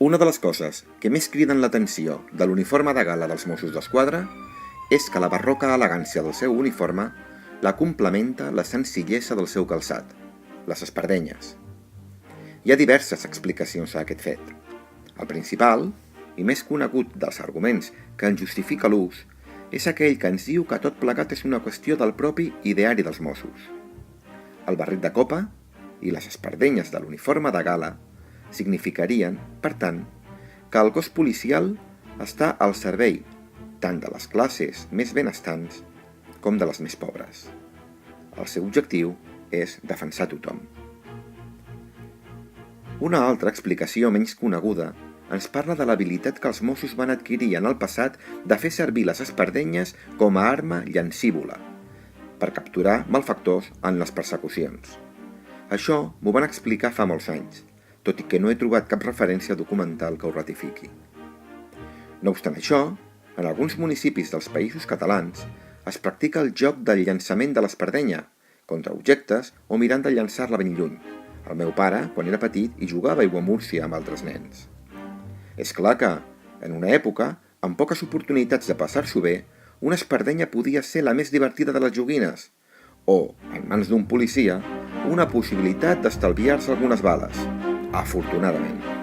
Una de les coses que més criden l'atenció de l'uniforme de gala dels Mossos d'Esquadra és que la barroca elegància del seu uniforme la complementa la senzillesa del seu calçat, les espardenyes. Hi ha diverses explicacions a aquest fet. El principal, i més conegut dels arguments que en justifica l'ús, és aquell que ens diu que tot plegat és una qüestió del propi ideari dels Mossos. El barret de copa i les espardenyes de l'uniforme de gala significarien, per tant, que el cos policial està al servei tant de les classes més benestants com de les més pobres. El seu objectiu és defensar tothom. Una altra explicació menys coneguda ens parla de l'habilitat que els Mossos van adquirir en el passat de fer servir les espardenyes com a arma llancívola per capturar malfactors en les persecucions. Això m'ho van explicar fa molts anys, tot i que no he trobat cap referència documental que ho ratifiqui. No obstant això, en alguns municipis dels països catalans es practica el joc del llançament de l'espardenya contra objectes o mirant de llançar-la ben lluny. El meu pare, quan era petit, hi jugava a aiguamúrcia amb altres nens. És clar que, en una època, amb poques oportunitats de passar-s'ho bé, una espardenya podia ser la més divertida de les joguines, o, en mans d'un policia, una possibilitat d'estalviar-se algunes bales, afortunadament.